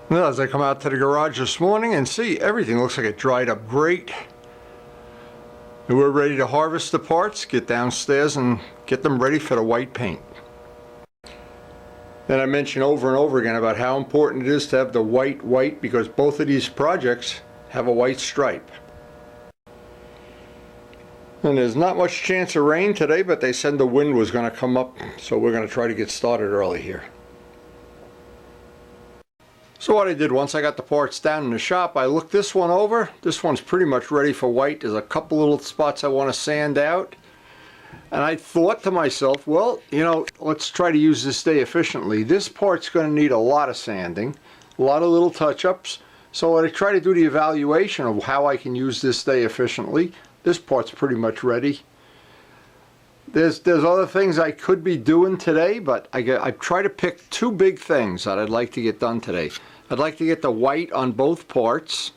Well, as I come out to the garage this morning and see everything looks like it dried up great. And we're ready to harvest the parts, get downstairs and get them ready for the white paint. And I mentioned over and over again about how important it is to have the white because both of these projects have a white stripe. And there's not much chance of rain today, but they said the wind was going to come up, so we're going to try to get started early here. So what I did once I got the parts down in the shop, I looked this one over. This one's pretty much ready for white. There's a couple little spots I want to sand out. And I thought to myself, well, you know, let's try to use this day efficiently. This part's going to need a lot of sanding, a lot of little touch-ups. So I try to do the evaluation of how I can use this day efficiently. This part's pretty much ready. There's other things I could be doing today, but I try to pick two big things that I'd like to get done today. I'd like to get the white on both parts,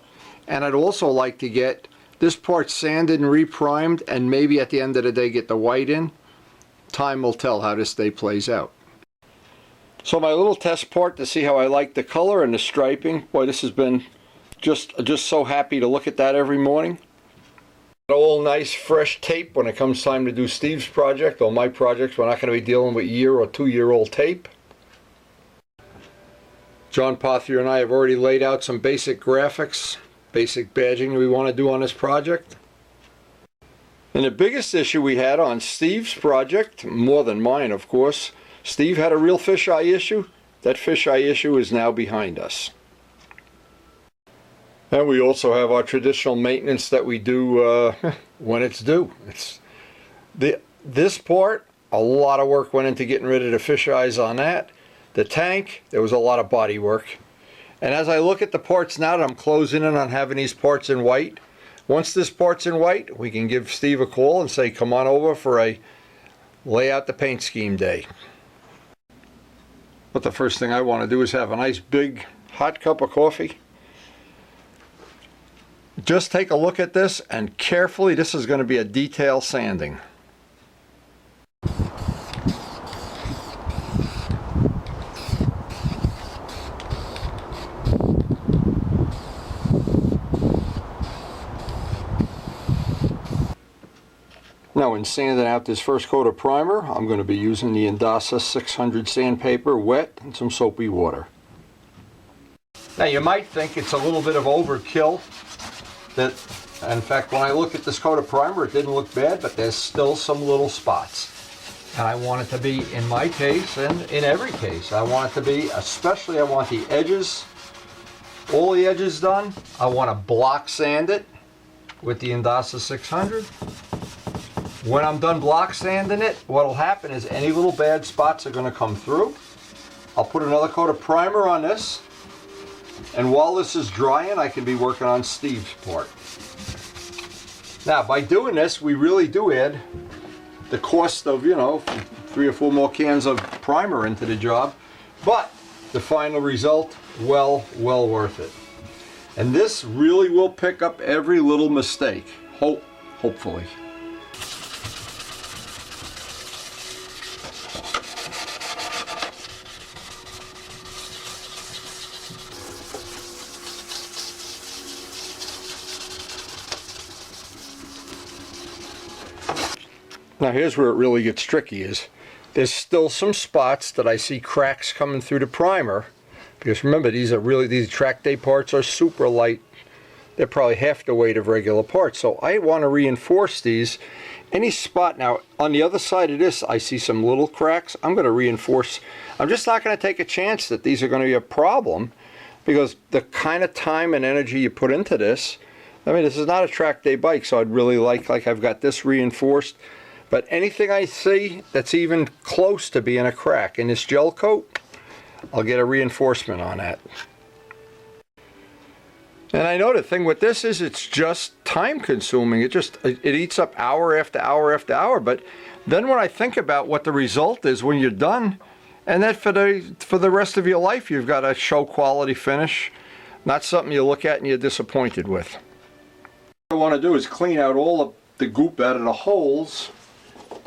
and I'd also like to get this part sanded and reprimed, and maybe at the end of the day get the white in. Time will tell how this day plays out. So my little test part to see how I like the color and the striping. Boy, this has been just so happy to look at that every morning. All nice fresh tape when it comes time to do Steve's project or my projects. We're not going to be dealing with year or 2-year-old tape. John Pothier and I have already laid out some basic graphics, basic badging we want to do on this project. And the biggest issue we had on Steve's project, more than mine of course, Steve had a real fisheye issue. That fisheye issue is now behind us. And we also have our traditional maintenance that we do when it's due. This part, a lot of work went into getting rid of the fisheyes on that. The tank, there was a lot of body work. And as I look at the parts now that I'm closing in on having these parts in white, once this part's in white, we can give Steve a call and say, come on over for a lay out the paint scheme day. But the first thing I want to do is have a nice big hot cup of coffee. Just take a look at this, and carefully, this is going to be a detail sanding. Now in sanding out this first coat of primer, I'm going to be using the Indasa 600 sandpaper, wet, and some soapy water. Now you might think it's a little bit of overkill. In fact, when I look at this coat of primer, it didn't look bad, but there's still some little spots. And I want it to be, in my case, and in every case, I want it to be, especially I want the edges, all the edges done. I want to block sand it with the Indasa 600. When I'm done block sanding it, what'll happen is any little bad spots are going to come through. I'll put another coat of primer on this. And while this is drying, I can be working on Steve's part. Now, by doing this, we really do add the cost of, you know, 3 or 4 more cans of primer into the job. But the final result, well worth it. And this really will pick up every little mistake, hopefully. Now here's where it really gets tricky is, there's still some spots that I see cracks coming through the primer, because remember these track day parts are super light. They're probably half the weight of regular parts. So I want to reinforce these. Any spot, now on the other side of this I see some little cracks. I'm going to reinforce. I'm just not going to take a chance that these are going to be a problem, because the kind of time and energy you put into this, I mean this is not a track day bike, so I'd really like I've got this reinforced. But anything I see that's even close to being a crack in this gel coat, I'll get a reinforcement on that. And I know the thing with this is it's just time consuming. It eats up hour after hour after hour. But then when I think about what the result is when you're done, and that for the rest of your life you've got a show quality finish, not something you look at and you're disappointed with. What I want to do is clean out all of the goop out of the holes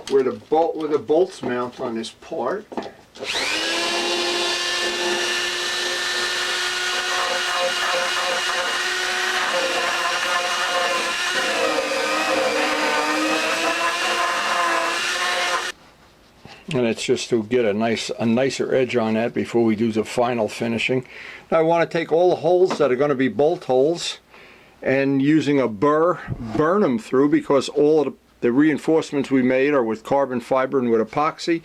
where the bolts mount on this part. And it's just to get a nicer edge on that before we do the final finishing. Now I want to take all the holes that are going to be bolt holes and using a burr, burn them through, because all of the reinforcements we made are with carbon fiber and with epoxy.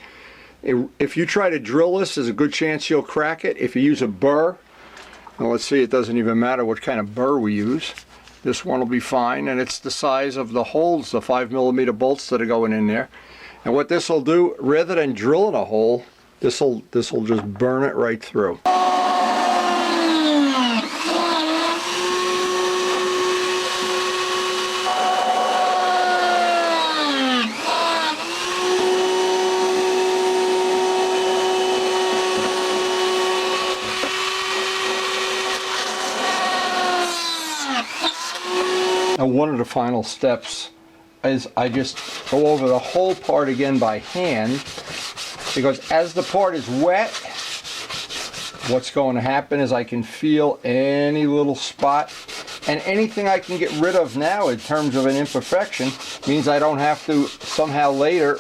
If you try to drill this, there's a good chance you'll crack it. If you use a burr, well, let's see, it doesn't even matter what kind of burr we use. This one will be fine, and it's the size of the holes, the 5mm bolts that are going in there. And what this will do, rather than drilling a hole, this will just burn it right through. Now, one of the final steps is I just go over the whole part again by hand, because as the part is wet, what's going to happen is I can feel any little spot, and anything I can get rid of now in terms of an imperfection means I don't have to somehow later,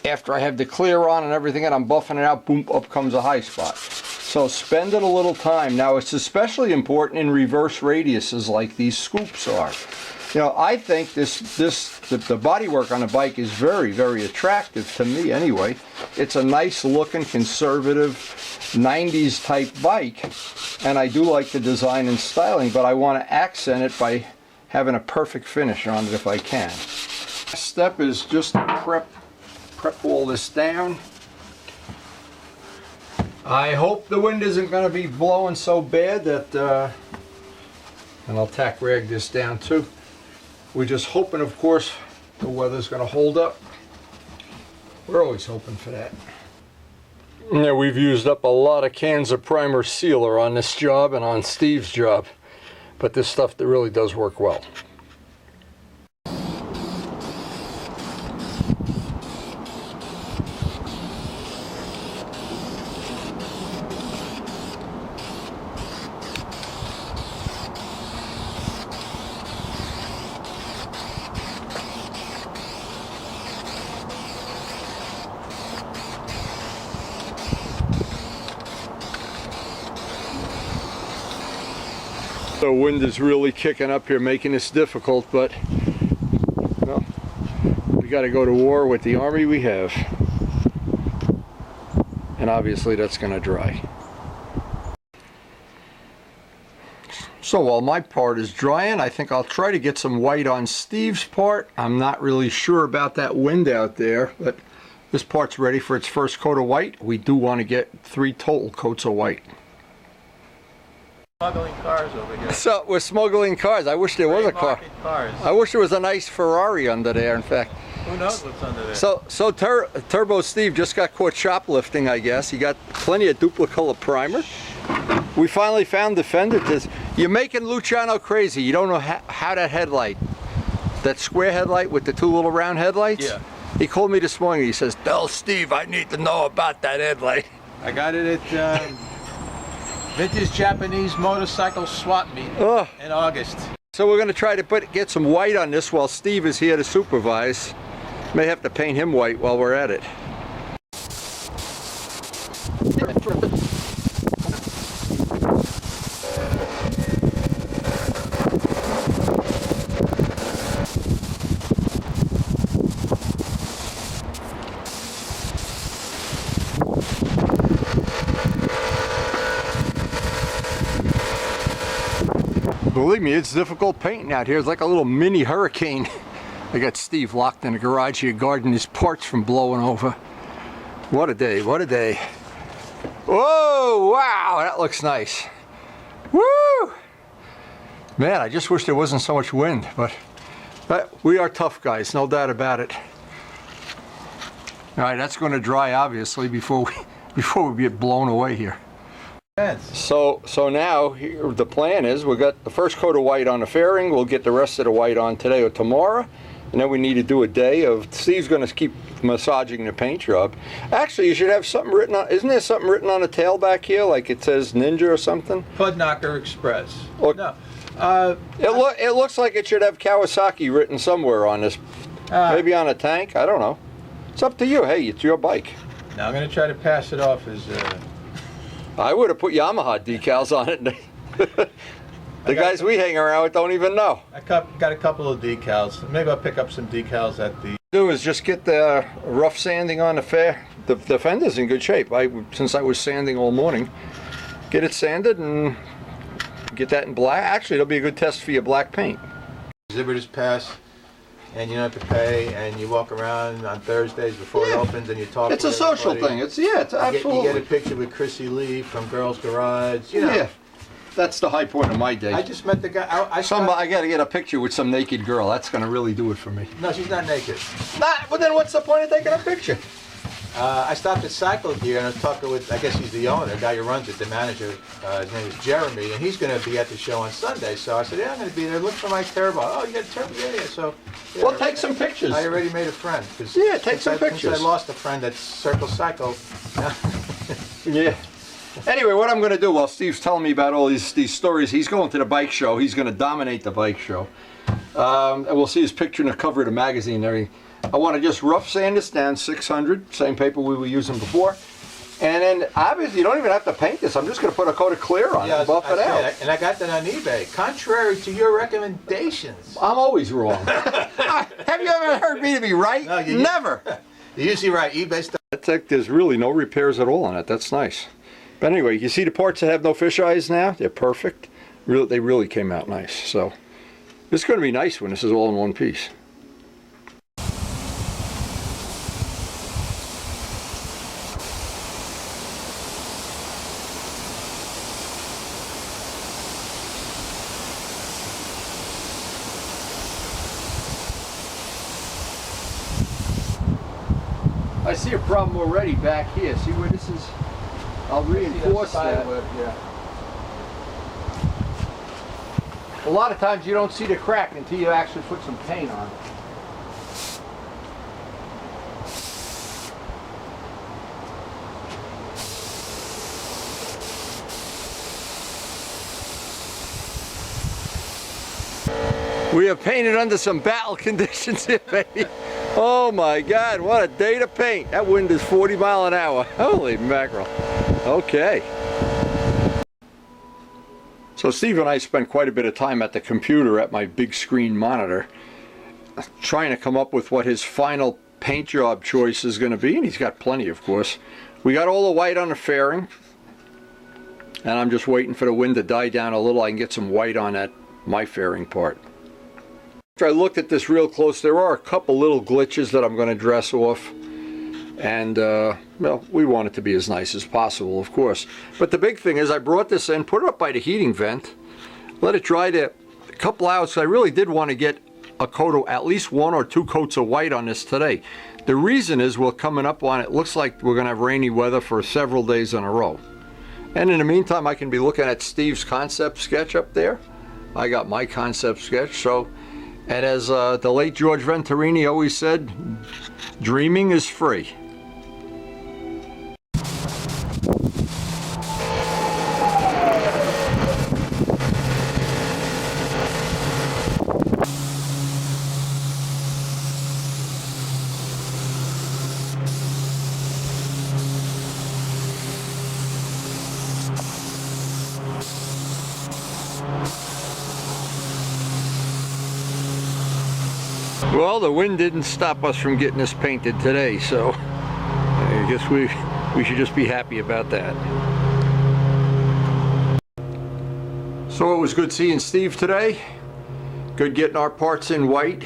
after I have the clear on and everything and I'm buffing it out, boom, up comes a high spot. So spend it a little time. Now it's especially important in reverse radiuses like these scoops are. You know, I think the bodywork on the bike is very, very attractive to me anyway. It's a nice looking, conservative 90s type bike, and I do like the design and styling, but I want to accent it by having a perfect finish on it if I can. Next step is just to prep all this down. I hope the wind isn't going to be blowing so bad that, and I'll tack rag this down too. We're just hoping, of course, the weather's going to hold up. We're always hoping for that. Yeah, we've used up a lot of cans of primer sealer on this job and on Steve's job, but this stuff that really does work well. The wind is really kicking up here, making this difficult, but well, we got to go to war with the army we have, and obviously that's going to dry. So while my part is drying, I think I'll try to get some white on Steve's part. I'm not really sure about that wind out there, but this part's ready for its first coat of white. We do want to get 3 total coats of white. Smuggling cars over here. So we're smuggling cars. I wish there was a car. Cars. I wish there was a nice Ferrari under there, in fact. Who knows what's under there? So Turbo Steve just got caught shoplifting, I guess. He got plenty of duplicolor primer. We finally found the fender. You're making Luciano crazy. You don't know how that headlight, that square headlight with the 2 little round headlights? Yeah. He called me this morning. He says, "Tell Steve I need to know about that headlight." I got it at Vintage Japanese Motorcycle Swap Meet in August. So we're going to try to get some white on this while Steve is here to supervise. May have to paint him white while we're at it. Believe me, it's difficult painting out here. It's like a little mini hurricane. I got Steve locked in the garage here guarding his parts from blowing over. What a day, what a day. Whoa, wow, that looks nice. Woo! Man, I just wish there wasn't so much wind, but we are tough guys, no doubt about it. All right, that's going to dry obviously before we get blown away here. So now here, the plan is we got the first coat of white on the fairing. We'll get the rest of the white on today or tomorrow, and then we need to do a day of. Steve's going to keep massaging the paint job. Actually, you should have something written on. Isn't there something written on the tail back here, like it says Ninja or something? Pud Knocker Express. Look, no. It looks like it should have Kawasaki written somewhere on this. Maybe on a tank. I don't know. It's up to you. Hey, it's your bike. Now I'm going to try to pass it off as I would have put Yamaha decals on it. The guys we hang around with don't even know. I got a couple of decals. Maybe I'll pick up some decals at the... Do is just get the rough sanding on the fender's in good shape. Since I was sanding all morning, get it sanded and get that in black. Actually, it'll be a good test for your black paint. Exhibitors pass, and you don't have to pay, and you walk around on Thursdays before it opens, and you talk. It's a social thing. It's absolutely. You get a picture with Chrissy Lee from Girls Garage. You know. Yeah, that's the high point of my day. I just met the guy. I got to get a picture with some naked girl. That's going to really do it for me. No, she's not naked. Well, then what's the point of taking a picture? I stopped at Cycle Gear and I was talking with, I guess he's the owner, the guy who runs it, the manager. His name is Jeremy, and he's going to be at the show on Sunday. So I said, yeah, I'm going to be there. Look for my turbo. Oh, you got a turbo? Yeah. So, yeah, well, take some pictures. I already made a friend. Yeah, take some pictures. Since I lost a friend at Circle Cycle. Yeah. Anyway, what I'm going to do while Steve's telling me about all these stories, he's going to the bike show. He's going to dominate the bike show. And we'll see his picture in the cover of the magazine and everything. I want to just rough sand this down, 600, same paper we were using before. And then, obviously, you don't even have to paint this. I'm just going to put a coat of clear on it and buff it out. And I got that on eBay. Contrary to your recommendations. I'm always wrong. Have you ever heard me to be right? No, Never. You usually write eBay stuff. There's really no repairs at all on it. That's nice. But anyway, you see the parts that have no fish eyes now? They're perfect. They really came out nice. So it's going to be nice when this is all in one piece. I see a problem already back here. See where this is? I'll reinforce that. Yeah. A lot of times you don't see the crack until you actually put some paint on it. We have painted under some battle conditions here, baby. Oh my God, what a day to paint. That wind is 40 miles an hour. Holy mackerel. Okay. So Steve and I spent quite a bit of time at the computer at my big screen monitor trying to come up with what his final paint job choice is going to be, and he's got plenty, of course. We got all the white on the fairing, and I'm just waiting for the wind to die down a little. I can get some white on that my fairing part. After I looked at this real close, there are a couple little glitches that I'm going to dress off. And, well, we want it to be as nice as possible, of course. But the big thing is I brought this in, put it up by the heating vent, let it dry a couple hours. So I really did want to get a coat of at least 1 or 2 coats of white on this today. The reason is we're coming up on it. Looks like we're going to have rainy weather for several days in a row. And in the meantime, I can be looking at Steve's concept sketch up there. I got my concept sketch. So, and as the late George Venturini always said, dreaming is free. Well, the wind didn't stop us from getting this painted today, so I guess we should just be happy about that. So it was good seeing Steve today. Good getting our parts in white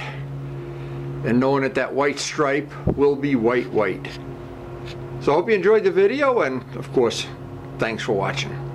and knowing that that white stripe will be white. So I hope you enjoyed the video, and of course, thanks for watching.